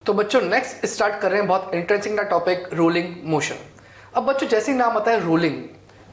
तो बच्चों next start कर रहे हैं बहुत इंटरेस्टिंग का टॉपिक रोलिंग मोशन। अब बच्चों जैसे ही नाम आता है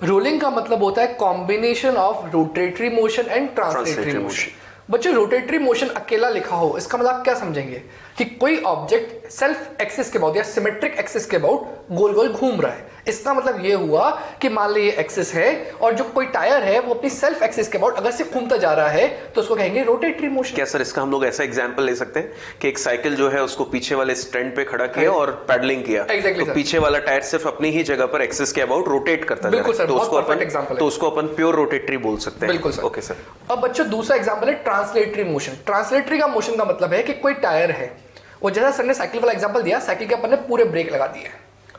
रोलिंग का मतलब होता है combination of rotatory motion and translatory motion. बच्चों रोटेटरी मोशन अकेला लिखा हो इसका मतलब आप क्या समझेंगे कि कोई ऑब्जेक्ट सेल्फ एक्सिस के अबाउट या सिमेट्रिक एक्सिस के अबाउट गोल गोल घूम रहा है। इसका मतलब ये हुआ कि मान लीजिए ये एक्सिस है और जो कोई टायर है वो अपनी सेल्फ एक्सिस के अबाउट अगर सिर्फ घूमता जा रहा है तो उसको कहेंगे रोटेटरी मोशन। क्या सर इसका हम लोग ऐसा एग्जांपल ले सकते हैं कि एक साइकिल जो है उसको पीछे वाले स्टैंड पे खड़ा किया और पैडलिंग किया, Exactly, तो पीछे वाला टायर सिर्फ अपनी ही जगह पर एक्सिस के अबाउट रोटेट करता जा रहा है, तो उसको अपन प्योर रोटेटरी बोल सकते हैं। बिल्कुल सर। Okay sir. अब बच्चों दूसरा एग्जांपल है ट्रांसलेटरी मोशन। ट्रांसलेटरी का मोशन का मतलब है कि कोई टायर है, वो जैसा सर ने साइकिल वाला एग्जांपल दिया, साइकिल के अपन ने पूरे ब्रेक लगा दिए,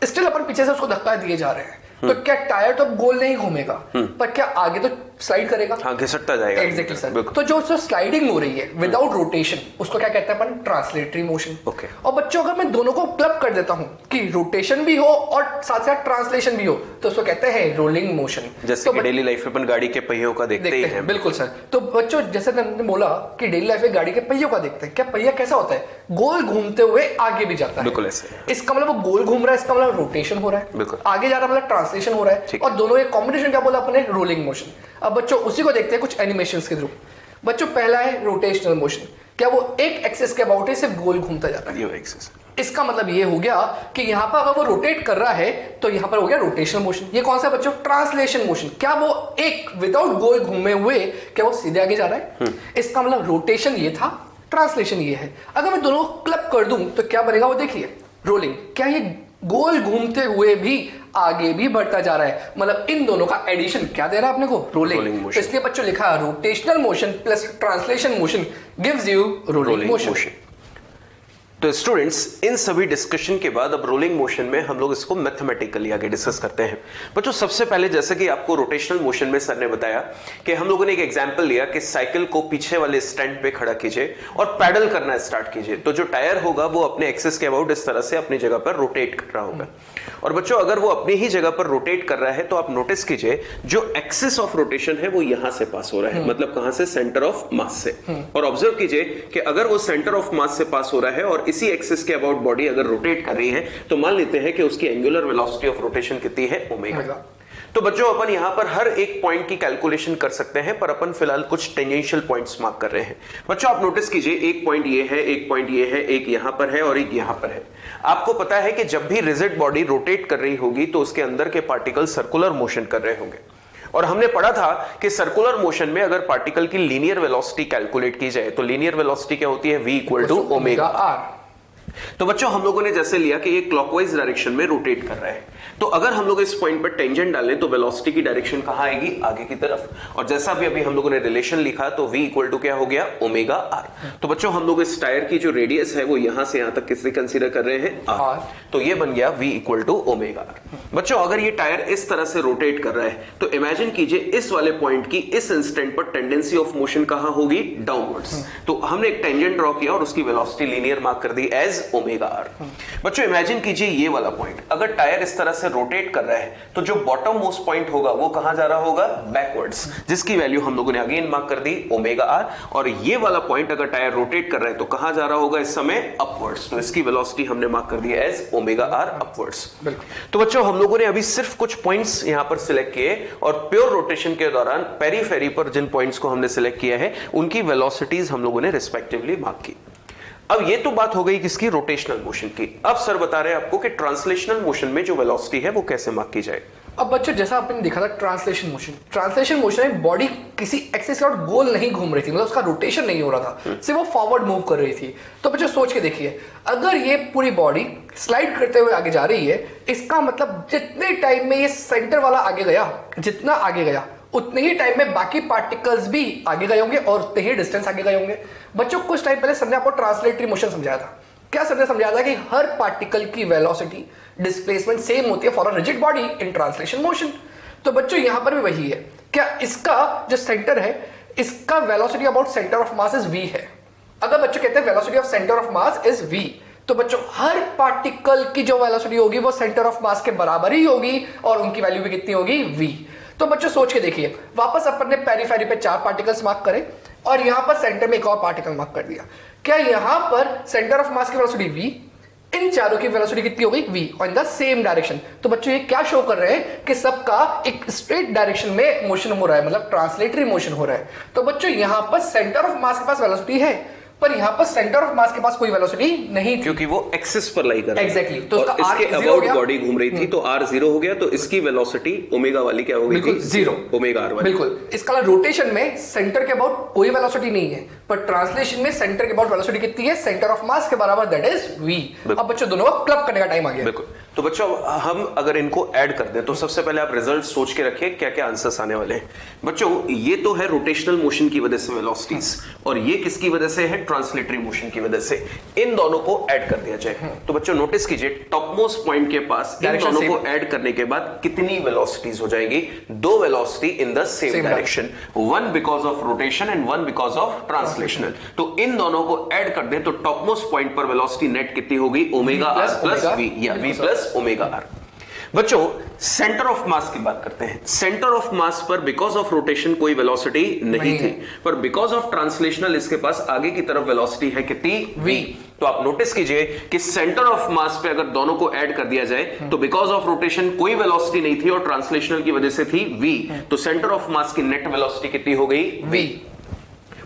स्टिल अपन पीछे से उसको धक्का दिए जा रहे हैं, तो क्या टायर तो गोल नहीं घूमेगा पर क्या आगे तो स्लाइड करेगा? हाँ, घिसटता जाएगा। Exactly sir. तो जो स्लाइडिंग हो रही है विदाउट रोटेशन उसको क्या कहते हैं अपन? Translatory motion. ओके। और बच्चों अगर मैं दोनों को क्लब कर देता हूं कि रोटेशन भी हो और साथ साथ ट्रांसलेशन भी हो तो उसको कहते हैं रोलिंग मोशन। जैसे कि डेली लाइफ में अपन गाड़ी के पहियों का देखते ही हैं। बिल्कुल सर। तो बच्चों जैसे मैंने बोला कि डेली लाइफ में गाड़ी के पहियों का देखते हैं, क्या पहिया कैसा होता है? गोल घूमते हुए आगे भी जाता है। बिल्कुल ऐसे। इसका मतलब वो गोल घूम रहा है, इसका मतलब रोटेशन हो रहा है। बिल्कुल। आगे जा रहा मतलब ट्रांसलेशन हो रहा है और दोनों एक कॉम्बिनेशन क्या बोला अपने? Rolling motion. अब बच्चों उसी को देखते हैं कुछ एनिमेशंस के थ्रू। बच्चों पहला है रोटेशनल मोशन। क्या वो एक एक्सिस के अबाउट ही सिर्फ गोल घूमता जाता है? ये एक्सिस। इसका मतलब ये हो गया कि यहां पर अगर वो रोटेट कर रहा है तो यहां पर हो गया रोटेशनल मोशन। ये कौन सा बच्चों? Translation motion. क्या वो एक विदाउट गोल घूमे हुए क्या वो सीधे आगे जा रहा है? इसका मतलब रोटेशन ये था, ट्रांसलेशन ये है। अगर मैं दोनों क्लब कर दूं तो क्या बनेगा वो देखिए, रोलिंग। क्या ये गोल घूमते हुए भी आगे भी बढ़ता जा रहा है, मतलब इन दोनों का एडिशन क्या दे रहा है अपने को? रोलिंग। तो इसलिए बच्चों लिखा rotational motion plus translation motion gives you rolling motion. तो स्टूडेंट्स इन सभी डिस्कशन के बाद अब रोलिंग मोशन में हम लोग इसको मैथमेटिकली आगे डिस्कस करते हैं। बच्चों सबसे पहले जैसे कि आपको रोटेशनल मोशन में सर ने बताया कि हम लोगों ने एक एग्जांपल लिया कि साइकिल को पीछे वाले स्टैंड पे खड़ा कीजिए और पैडल करना स्टार्ट कीजिए, तो जो टायर होगा वो अपने एक्सिस के अबाउट इस तरह से अपनी जगह पर रोटेट कर रहा होगा। और बच्चों अगर वो अपनी ही जगह पर रोटेट कर रहा है तो आप नोटिस कीजिए जो एक्सिस ऑफ रोटेशन है वो यहां से पास हो रहा है, मतलब कहां से? सेंटर ऑफ मास से। और ऑब्जर्व कीजिए कि अगर वो सेंटर ऑफ मास से पास हो रहा है और इसी एक्सिस के अबाउट बॉडी अगर रोटेट कर रही है तो मान लेते हैं कि उसकी एंगुलर वेलोसिटी ऑफ रोटेशन कितनी है? ओमेगा। तो बच्चों अपन यहां पर हर एक पॉइंट की कैलकुलेशन कर सकते हैं, पर अपन फिलहाल कुछ टेंजेंशियल पॉइंट्स मार्क कर रहे हैं। बच्चों आप नोटिस कीजिए एक पॉइंट ये है, एक पॉइंट ये है, एक यहां पर है और एक यहां पर है। आपको पता है कि जब भी रिजिड बॉडी रोटेट कर रही होगी तो उसके अंदर के पार्टिकल सर्कुलर मोशन कर रहे होंगे। और हमने पढ़ा था कि सर्कुलर मोशन में अगर पार्टिकल की लीनियर वेलोसिटी कैलकुलेट की जाए तो लीनियर वेलोसिटी क्या होती है? v equal to omega R. तो बच्चों हम लोगों ने जैसे लिया कि ये क्लॉकवाइज डायरेक्शन में रोटेट कर रहा है, तो अगर हम लोग इस पॉइंट पर टेंजेंट डालें तो वेलोसिटी की डायरेक्शन कहां आएगी? आगे की तरफ। और जैसा भी अभी हम लोगों ने रिलेशन लिखा तो v इक्वल टू क्या हो गया? Omega R. तो बच्चों हम लोग इस टायर की जो रेडियस है वो यहां से यहां तक किससे कंसीडर कर रहे हैं? आर। तो ये बन गया v equal to omega R. बच्चों अगर ये टायर इस तरह से रोटेट कर रहा है तो इमेजिन कीजिए इस वाले पॉइंट की इस इंस्टेंट पर टेंडेंसी ऑफ मोशन कहां होगी? डाउनवर्ड्स। तो हमने एक टेंजेंट ड्रॉ किया और उसकी वेलोसिटी लीनियर मार्क कर दी एज ओमेगा आर। बच्चों इमेजिन कीजिए ये वाला पॉइंट अगर टायर इस तरह से रोटेट कर रहा है तो जो बॉटम मोस्ट पॉइंट होगा वो कहां जा रहा होगा? बैकवर्ड्स, जिसकी वैल्यू हम लोगों ने अगेन मार्क कर दी ओमेगा आर। और ये वाला पॉइंट अगर टायर रोटेट कर रहा है तो कहां जा रहा होगा इस समय? अपवर्ड्स, तो इसकी वेलोसिटी हमने मार्क कर दी एज ओमेगा आर अपवर्ड्स। तो बच्चों हम लोगों ने अभी सिर्फ कुछ पॉइंट्स यहां पर सिलेक्ट किए और प्योर रोटेशन के दौरान पेरीफेरी पर जिन पॉइंट्स को हमने सिलेक्ट किया है उनकी वेलोसिटीज हम लोगों ने रिस्पेक्टिवली मार्क की। अब ये तो बात हो गई किसकी? रोटेशनल मोशन की। अब सर बता रहे हैं आपको कि ट्रांसलेशनल मोशन में जो वेलोसिटी है वो कैसे मार्क की जाए। अब बच्चों जैसा आपने देखा था ट्रांसलेशन मोशन में बॉडी किसी एक्सिस और गोल नहीं घूम रही थी, मतलब उसका रोटेशन नहीं हो रहा था, सिर्फ वो फॉरवर्ड मूव कर रही थी। तो बच्चों सोच के देखिए अगर ये पूरी बॉडी स्लाइड करते हुए आगे जा रही है, इसका मतलब जितने टाइम में ये सेंटर वाला आगे गया, जितना आगे गया उतने ही टाइम में बाकी पार्टिकल्स भी आगे गए होंगे और उतने ही डिस्टेंस आगे गए होंगे। बच्चों कुछ टाइम पहले सर ने आपको ट्रांसलेटरी मोशन समझाया था। क्या सर ने समझाया था कि हर पार्टिकल की वेलोसिटी डिस्प्लेसमेंट सेम होती है for a rigid body in translation motion. तो बच्चों यहां पर भी वही है। क्या इसका जो सेंटर है इसका velocity about centre of mass is v है। अगर बच्चों कहते हैं velocity of center of mass is v, तो बच्चों हर पार्टिकल की जो वेलोसिटी होगी वो सेंटर ऑफ मास के बराबर ही होगी और उनकी वैल्यू भी कितनी होगी? v। तो बच्चों सोच के देखिए वापस अपन ने पेरीफेरी पे 4 पार्टिकल्स मार्क करे और यहां पर सेंटर में एक और पार्टिकल मार्क कर दिया। क्या यहाँ पर सेंटर ऑफ मास की वेलोसिटी v, इन चारों की वेलोसिटी कितनी हो गई v और इन द सेम डायरेक्शन। तो बच्चों ये क्या शो कर रहे हैं कि सबका एक स्ट्रेट डायरेक्शन में मोशन हो रहा है, मतलब ट्रांसलेटरी मोशन हो रहा है। तो बच्चों यहां पर सेंटर ऑफ मास के पास वेलोसिटी है, पर यहां पर सेंटर ऑफ मास के पास कोई वेलोसिटी नहीं थी, क्योंकि वो एक्सिस पर लाई कर रहा है। एग्जैक्टली। तो और इसके अबाउट बॉडी घूम रही थी, तो r 0 हो गया, तो इसकी वेलोसिटी ओमेगा वाली क्या हो गई थी? 0, ओमेगा r वाली। बिल्कुल। इसका रोटेशन में सेंटर के अबाउट कोई वेलोसिटी नहीं है, पर ट्रांसलेशन में सेंटर के अबाउट वेलोसिटी कितनी है? सेंटर ऑफ मास के बराबर, दैट इज v। अब बच्चों दोनों को क्लब करने का टाइम आ गया। बिल्कुल। तो बच्चों हम अगर इनको ऐड कर दें तो सबसे पहले आप रिजल्ट सोच के रखिए क्या क्या आंसर्स आने वाले हैं। बच्चों ये तो है रोटेशनल मोशन की वजह से वेलोसिटीज, और ये किसकी वजह से है? ट्रांसलेटरी मोशन की वजह से। इन दोनों को ऐड कर दिया जाए। तो बच्चों नोटिस कीजिए, टॉप मोस्ट पॉइंट के पास इन दोनों को ऐड करने के बाद कितनी वेलोसिटीज हो जाएगी? 2 velocity in the same direction, one because of rotation and one because of translational. तो इन दोनों को ऐड कर दें तो टॉप मोस्ट पॉइंट पर वेलोसिटी नेट कितनी होगी? ओमेगा r प्लस v, या v प्लस ओमेगा r। बच्चों सेंटर ऑफ मास की बात करते हैं। सेंटर ऑफ मास पर बिकॉज ऑफ रोटेशन कोई वेलोसिटी नहीं थी, पर बिकॉज ऑफ ट्रांसलेशनल इसके पास आगे की तरफ वेलोसिटी है कितनी? v। तो आप नोटिस कीजिए कि सेंटर ऑफ मास पे अगर दोनों को ऐड कर दिया जाए तो बिकॉज ऑफ रोटेशन कोई वेलोसिटी नहीं थी और ट्रांसलेशनल की वजह से थी v। तो सेंटर ऑफ मास की नेट वेलोसिटी कितनी हो गई? v।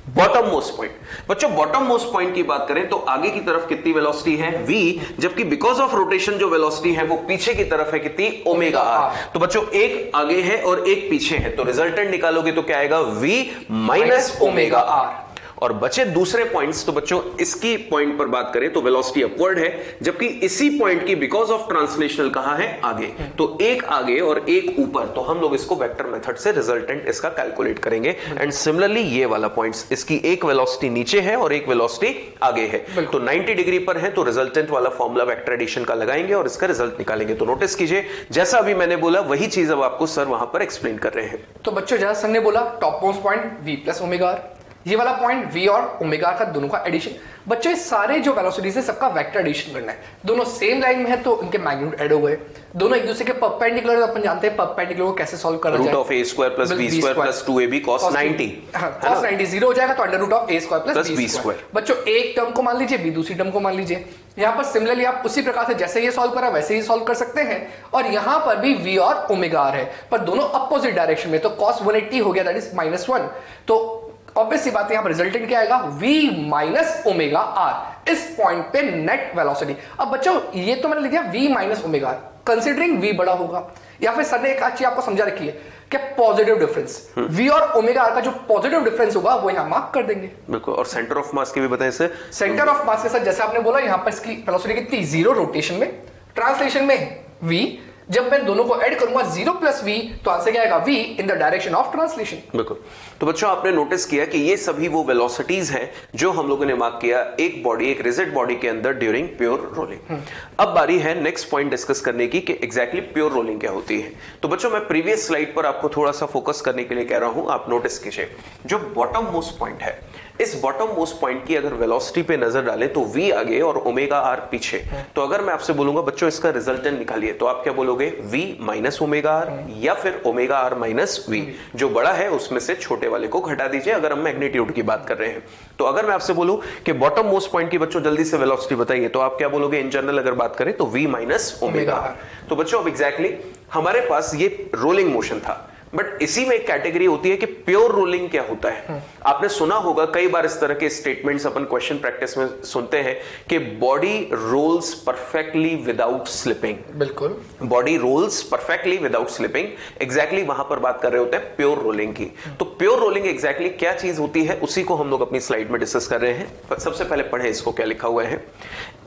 बॉटम मोस्ट पॉइंट, बच्चों बॉटम मोस्ट पॉइंट की बात करें तो आगे की तरफ कितनी वेलोसिटी है? v, जबकि बिकॉज ऑफ रोटेशन जो वेलोसिटी है वो पीछे की तरफ है कितनी? Omega r। तो बच्चों एक आगे है और एक पीछे है, तो रिजल्टेंट निकालोगे तो क्या आएगा? v minus omega r। और बचे दूसरे पॉइंट्स, तो बच्चों इसकी पॉइंट पर बात करें तो वेलोसिटी अपवर्ड है, जबकि इसी पॉइंट की बिकॉज ऑफ ट्रांसलेशनल कहां है? आगे। तो एक आगे और एक ऊपर, तो हम लोग इसको वेक्टर मेथड से रिजल्टेंट इसका कैलकुलेट करेंगे। एंड सिमिलरली ये वाला पॉइंट्स, इसकी एक वेलोसिटी नीचे है और एक वेलोसिटी आगे है, तो 90 डिग्री पर है, तो रिजल्टेंट वाला फॉर्मूला वेक्टर एडिशन का लगाएंगे और इसका रिजल्ट निकालेंगे। तो नोटिस कीजिए जैसा अभी मैंने बोला वही चीज अब आपको सर वहां पर एक्सप्लेन कर रहे हैं। तो बच्चों जैसा सर ने बोला top most point v plus omega r, ये वाला पॉइंट v और ओमेगा का दोनों का एडिशन। बच्चों सारे जो वेलोसिटीज है सबका वेक्टर एडिशन करना है। दोनों सेम लाइन में है तो इनके मैग्नीट्यूड ऐड हो गए, दोनों एक दूसरे के परपेंडिकुलर, तो अपन जानते हैं परपेंडिकुलर को कैसे सॉल्व करना है। Root of a square plus b square plus 2ab cos 90, cos 90 0 हो जाएगा, तो under root of a square plus b square. बच्चों एक टर्म को मान लीजिए, b दूसरी टर्म को मान लीजिए। यहाँ पर सिमिलरली आप उसी प्रकार से जैसे ये सॉल्व करा वैसे ही सॉल्व कर सकते हैं। और यहाँ पर भी v और ओमेगा r है, पर दोनों अपोजिट डायरेक्शन में, तो cos 180 हो गया, दैट इज -1। तो ऑब्वियस सी बात है, यहां पर रिजल्टेंट क्या आएगा? v माइनस ओमेगा r, इस पॉइंट पे नेट वेलोसिटी। अब बच्चों ये तो मैंने लिख दिया v minus omega r, considering v बड़ा होगा, या फिर सर ने एक चीज आपको समझा रखी है कि पॉजिटिव डिफरेंस, v और ओमेगा r का जो पॉजिटिव डिफरेंस होगा वो यहां मार्क कर देंगे। बिल्कुल। और सेंटर ऑफ मास की भी बताएं सर। सेंटर ऑफ मास के साथ जैसे आपने बोला यहां पर इसकी वेलोसिटी कितनी? 0 रोटेशन में, ट्रांसलेशन में v। जब मैं दोनों को ऐड करूंगा 0 प्लस v, तो आंसर क्या आएगा? v in the direction of translation. बिल्कुल। तो बच्चों आपने नोटिस किया कि ये सभी वो वेलोसिटीज हैं जो हम लोगों ने मार्क किया एक बॉडी, एक रिजिड बॉडी के अंदर ड्यूरिंग प्योर रोलिंग। अब बारी है नेक्स्ट पॉइंट डिस्कस करने की कि एग्जैक्टली प्योर रोलिंग क्या होती है। तो बच्चों मैं प्रीवियस स्लाइड पर आपको थोड़ा सा फोकस करने के लिए कह रहा हूं, आप नोटिस कीजिए जो बॉटम मोस्ट पॉइंट है, इस बॉटम मोस्ट पॉइंट की अगर वेलोसिटी पे नजर डालें तो v आगे और ओमेगा r पीछे। तो अगर मैं आपसे बोलूंगा बच्चों इसका रिजल्टेंट निकालिए, तो आप क्या बोलोगे? v माइनस ओमेगा r या फिर ओमेगा r माइनस v। जो बड़ा है उसमें से छोटे वाले को घटा दीजिए अगर हम मैग्नीट्यूड की बात कर रहे हैं। तो अगर मैं आपसे बोलूं कि बॉटम मोस्ट पॉइंट की बच्चों जल्दी से वेलोसिटी बताइए, तो आप क्या बोलोगे? इन जनरल अगर बात करें तो v माइनस ओमेगा r। तो बच्चों अब एग्जैक्टली हमारे पास ये रोलिंग मोशन था, बट इसी में एक कैटेगरी होती है कि प्योर रोलिंग क्या होता है। आपने सुना होगा कई बार इस तरह के स्टेटमेंट्स अपन क्वेश्चन प्रैक्टिस में सुनते हैं कि body rolls perfectly without slipping. बिल्कुल, body rolls perfectly without slipping, exactly वहां पर बात कर रहे होते हैं प्योर रोलिंग की। तो प्योर रोलिंग एग्जैक्टली क्या चीज होती है उसी को हम लोग अपनी स्लाइड में डिस्कस कर रहे हैं। पर सबसे पहले पढ़े इसको, क्या लिखा हुआ है?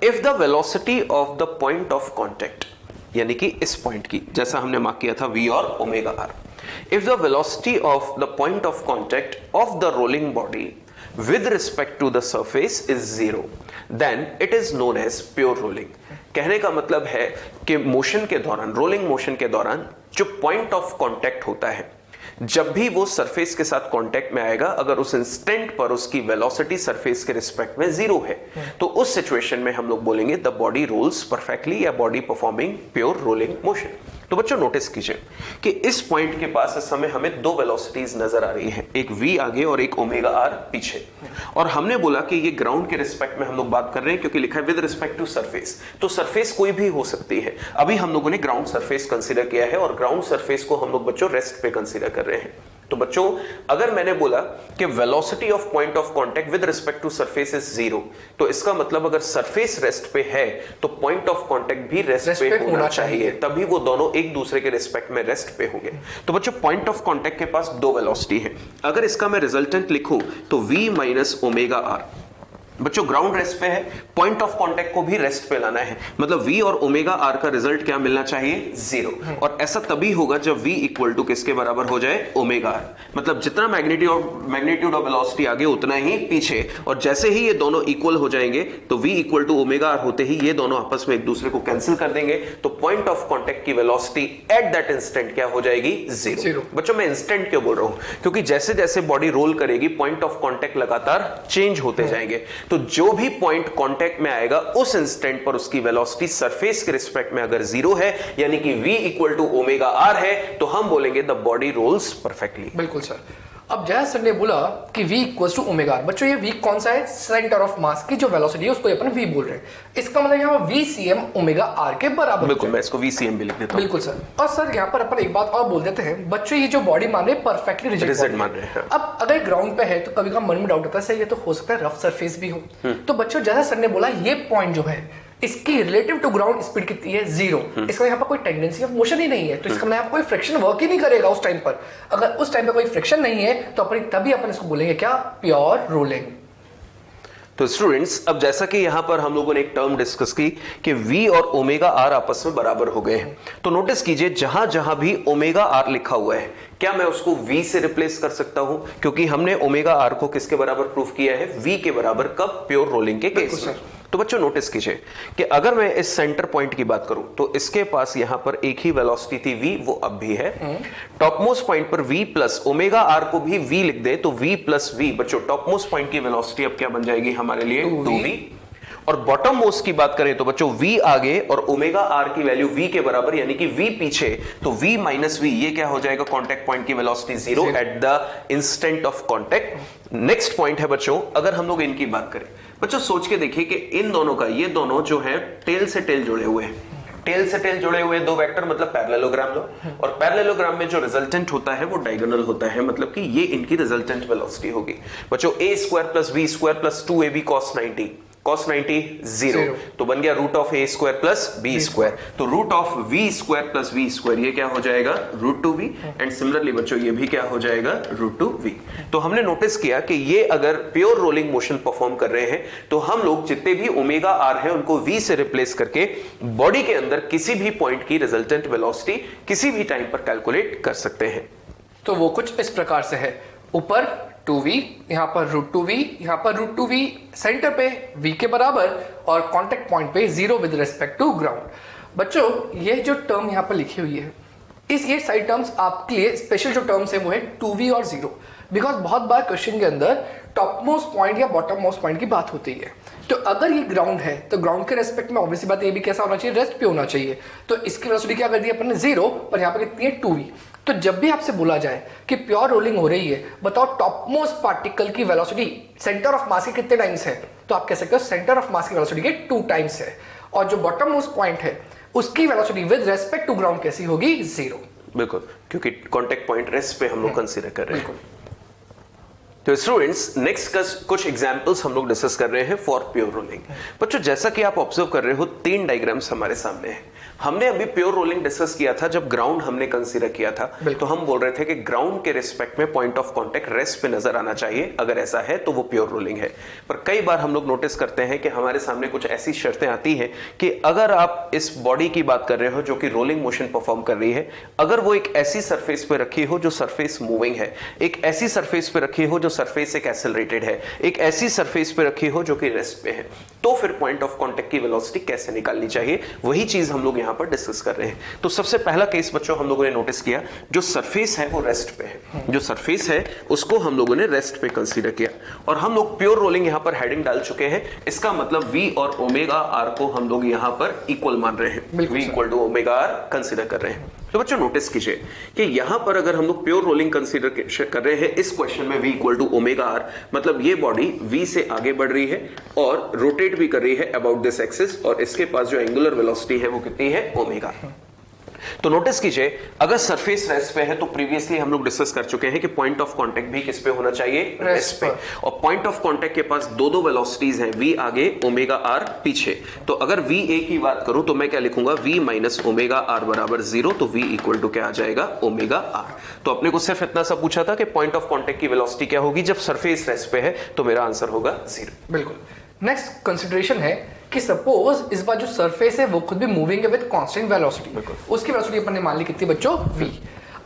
If the velocity of the point of contact, यानी कि इस पॉइंट की, जैसा हमने मार्क किया था v और omega r, if the velocity of the point of contact of the rolling body with respect to the surface is 0, then it is known as pure rolling। कहने का मतलब है कि मोशन के दौरान, रोलिंग मोशन के दौरान जो पॉइंट ऑफ कांटेक्ट होता है, जब भी वो सरफेस के साथ कांटेक्ट में आएगा, अगर उस इंस्टेंट पर उसकी वेलोसिटी सरफेस के रिस्पेक्ट में 0 है, तो उस सिचुएशन में हम लोग बोलेंगे द बॉडी रोल्स परफेक्टली या body performing pure rolling motion. तो बच्चों नोटिस कीजिए कि इस पॉइंट के पास इस समय हमें दो वेलोसिटीज नजर आ रही है, एक v आगे और एक ओमेगा r पीछे। और हमने बोला कि ये ग्राउंड के रिस्पेक्ट में हम लोग बात कर रहे हैं क्योंकि लिखा है विद रिस्पेक्ट टू सरफेस, तो सरफेस कोई भी हो सकती है। अभी हम लोगों ने ग्राउंड सरफेस कंसीडर किया है और ग्राउंड सरफेस को हम लोग बच्चों रेस्ट पे कंसीडर कर रहे हैं। तो बच्चों अगर मैंने बोला कि velocity of point of contact with respect to surface is 0, तो इसका मतलब अगर सरफेस रेस्ट पे है तो पॉइंट ऑफ कांटेक्ट भी रेस्ट पे होना चाहिए, तभी वो दोनों एक दूसरे के रिस्पेक्ट में रेस्ट पे होंगे। तो बच्चों पॉइंट ऑफ कांटेक्ट के पास दो वेलोसिटी है, अगर इसका मैं रिजल्टेंट लिखूं तो v माइनस ओमेगा आर। बच्चों ग्राउंड रेस्ट पे है, पॉइंट ऑफ कांटेक्ट को भी रेस्ट पे लाना है, मतलब v और ओमेगा r का रिजल्ट क्या मिलना चाहिए 0, और ऐसा तभी होगा जब v इक्वल टू किसके बराबर हो जाए ओमेगा r, मतलब जितना मैग्नीट्यूड ऑफ वेलोसिटी आगे उतना ही पीछे, और जैसे ही ये दोनों इक्वल हो जाएंगे तो v equal to omega r होते ही ये दोनों आपस में एक दूसरे को कैंसिल कर देंगे, तो पॉइंट ऑफ कांटेक्ट की वेलोसिटी एट दैट इंस्टेंट क्या हो जाएगी 0। बच्चों मैं इंस्टेंट क्यों बोल रहा हूं, क्योंकि जैसे जैसे बॉडी रोल करेगी पॉइंट ऑफ कांटेक्ट लगातार चेंज होते जाएंगे, तो जो भी पॉइंट कांटेक्ट में आएगा उस इंस्टेंट पर उसकी वेलोसिटी सरफेस के रिस्पेक्ट में अगर 0 है, यानी कि v equal to omega r है, तो हम बोलेंगे द बॉडी रोल्स परफेक्टली। बिल्कुल सर। अब जैसे सर ने बोला कि v इक्वल्स टू ओमेगा, बच्चों ये v कौन सा है, सेंटर ऑफ मास की जो वेलोसिटी है उसको अपन v बोल रहे हैं, इसका मतलब यहाँ v cm ओमेगा r के बराबर। बिल्कुल, मैं इसको v cm भी लिख देता हूं। बिल्कुल सर। और सर यहाँ पर अपन एक बात और बोल देते हैं, बच्चों ये जो बॉडी मान रहे हैं परफेक्टली रिजिड मान रहे हैं। अब अगर ग्राउंड पे है तो कभी कभी मन में डाउट होता है सर ये तो हो सकता है रफ सरफेस भी हो, तो बच्चों जैसा सर ने बोला ये पॉइंट जो है इसकी रिलेटिव टू ग्राउंड स्पीड कितनी है 0, इसका यहाँ पर कोई टेंडेंसी ऑफ मोशन ही नहीं है, तो इसका मतलब यहाँ पर कोई फ्रिक्शन वर्क ही नहीं करेगा उस टाइम पर। अगर उस टाइम पर कोई फ्रिक्शन नहीं है तो अपन तभी अपन इसको बोलेंगे क्या, प्योर रोलिंग। तो स्टूडेंट्स अब जैसा कि यहां पर हम लोगों ने एक टर्म डिस्कस की कि v और ओमेगा r आपस में बराबर हो गए हैं, तो नोटिस कीजिए जहां जहां भी ओमेगा r लिखा हुआ है क्या मैं उसको v से रिप्लेस कर सकता हूं, क्योंकि हमने ओमेगा r को किसके बराबर प्रूफ किया है, v के बराबर, कब, प्योर रोलिंग के केस में। तो बच्चों नोटिस कीजिए कि अगर मैं इस सेंटर पॉइंट की बात करूं तो इसके पास यहां पर एक ही वेलोसिटी थी v, वो अब भी है। टॉप मोस्ट पॉइंट पर v प्लस ओमेगा r को भी v लिख दे तो v प्लस v, बच्चों टॉप मोस्ट पॉइंट की वेलोसिटी अब क्या बन जाएगी हमारे लिए 2v। और बॉटम मोस्ट की बात करें तो बच्चों v आगे और ओमेगा r की वैल्यू v के बराबर, यानी कि v पीछे, तो v माइनस v ये क्या हो जाएगा, कांटेक्ट पॉइंट की velocity 0 at the instant of contact. Next point है बच्चों, अगर हम लोग इनकी बात करें, बच्चों सोच के देखिए कि इन दोनों का, ये दोनों जो है टेल से टेल जुड़े हुए हैं, टेल से टेल जुड़े हुए दो वेक्टर मतलब पैरेललोग्राम लो, और पैरेललोग्राम में जो रिजल्टेंट होता है वो डायगोनल होता है, मतलब कि ये इनकी रिजल्टेंट वेलोसिटी होगी। बच्चों a square plus v square plus 2ab cos 90, cos 90 0, तो बन गया root of a square plus b square, तो root of v square plus v square ये क्या हो जाएगा, रूट 2v, एंड सिमिलरली बच्चों ये भी क्या हो जाएगा, रूट 2v। तो हमने नोटिस किया कि ये अगर प्योर रोलिंग मोशन परफॉर्म कर रहे हैं तो हम लोग जितने भी ओमेगा r है उनको v से रिप्लेस करके बॉडी के अंदर किसी भी पॉइंट की रिजल्टेंट वेलोसिटी किसी भी टाइम पर कैलकुलेट कर सकते हैं। तो वो कुछ इस प्रकार से है, ऊपर 2v, यहाँ पर रूट 2v, यहाँ पर रूट 2v, सेंटर पे v के बराबर और कांटेक्ट पॉइंट पे 0 विद रिस्पेक्ट टू ग्राउंड। बच्चों ये जो टर्म यहाँ पर लिखी हुई है, इस ये साइड टर्म्स आपके लिए स्पेशल जो टर्म्स है वो है 2v और 0, बिकॉज बहुत बार क्वेश्चन के अंदर टॉप मोस्ट पॉइंट या बॉटम मोस्ट पॉइंट की बात होती है। तो अगर ये ग्राउंड है तो ग्राउंड के रेस्पेक्ट में ऑब्वियसली बात ये भी कैसा होना चाहिए, रेस्ट पे होना चाहिए। तो इसकी वेलोसिटी क्या कर दी अपन ने 0, पर यहाँ पर कितनी है 2v। तो जब भी आपसे बोला जाए कि प्योर रोलिंग हो रही है, बताओ टॉप मोस्ट पार्टिकल की वेलोसिटी सेंटर ऑफ मास के कितने टाइम्स है, तो आप कह सकते हो सेंटर ऑफ मास की वेलोसिटी के 2 टाइम्स है, और जो बॉटम मोस्ट पॉइंट है उसकी velocity with respect to ground कैसी होगी, 0। बिल्कुल, क्योंकि कांटेक्ट पॉइंट रेस्ट पे हम लोग कंसीडर कर रहे हैं। तो स्टूडेंट्स नेक्स्ट का कुछ एग्जांपल्स हम लोग डिस्कस कर रहे हैं फॉर प्योर रोलिंग। बच्चों जैसा कि आप ऑब्जर्व कर रहे हो 3 डायग्राम्स हमारे सामने हैं। हमने अभी प्योर रोलिंग डिस्कस किया था जब ग्राउंड हमने कंसीडर किया था, तो हम बोल रहे थे कि ग्राउंड के रिस्पेक्ट में पॉइंट ऑफ कांटेक्ट रेस्ट पे नजर आना चाहिए, अगर ऐसा है तो वो प्योर रोलिंग है। पर कई बार हम लोग नोटिस करते हैं कि हमारे सामने कुछ ऐसी शर्तें आती हैं कि अगर आप इस बॉडी की बात कर रहे हो जो कि रोलिंग मोशन परफॉर्म कर रही है, अगर वो एक ऐसी सरफेस पे रखी हो जो सरफेस मूविंग है, एक ऐसी सरफेस पे रखी हो जो सरफेस एक एक्सेलरेटेड है, एक ऐसी सरफेस पे रखी हो जो कि रेस्ट पे है, तो फिर पॉइंट ऑफ कांटेक्ट की वेलोसिटी कैसे निकालनी चाहिए, वही चीज हम लोग यहां पर डिस्कस कर रहे हैं। तो सबसे पहला केस बच्चों हम लोगों ने नोटिस किया, जो सरफेस है वो रेस्ट पे है, जो सरफेस है उसको हम लोगों ने रेस्ट पे कंसीडर किया, और हम लोग प्योर रोलिंग यहां पर हेडिंग डाल चुके हैं। इसका मतलब v और ओमेगा r को हम लोग यहां पर इक्वल मान रहे हैं, v equal to omega r consider कर रहे हैं। तो बच्चों नोटिस कीजिए कि यहां पर अगर हम लोग प्योर रोलिंग कंसीडर कर रहे हैं इस क्वेश्चन में v equal to omega R, मतलब ये बॉडी v से आगे बढ़ रही है और रोटेट भी कर रही है अबाउट दिस एक्सिस, और इसके पास जो एंगुलर वेलोसिटी है वो कितनी है, ओमेगा। तो नोटिस कीजिए अगर सरफेस रेस्ट पे है तो प्रीवियसली हम लोग डिस्कस कर चुके हैं कि पॉइंट ऑफ कांटेक्ट भी किस पे होना चाहिए, रेस्ट पे, और पॉइंट ऑफ कांटेक्ट के पास दो वेलोसिटीज हैं, v आगे ओमेगा r पीछे। तो अगर v a की बात करूं तो मैं क्या लिखूंगा, v माइनस ओमेगा r बराबर 0, तो v इक्वल टू क्या आ जाएगा, ओमेगा r। तो अपने को सिर्फ इतना सा पूछा था कि पॉइंट ऑफ कांटेक्ट की वेलोसिटी क्या होगी जब सरफेस रेस्ट पे है, तो मेरा आंसर होगा 0। बिल्कुल। नेक्स्ट कंसिडरेशन है कि सपोज इस बार जो सरफेस है वो खुद भी मूविंग है विद कांस्टेंट वेलोसिटी, उसकी वेलोसिटी अपन ने मान ली कितनी बच्चों, v।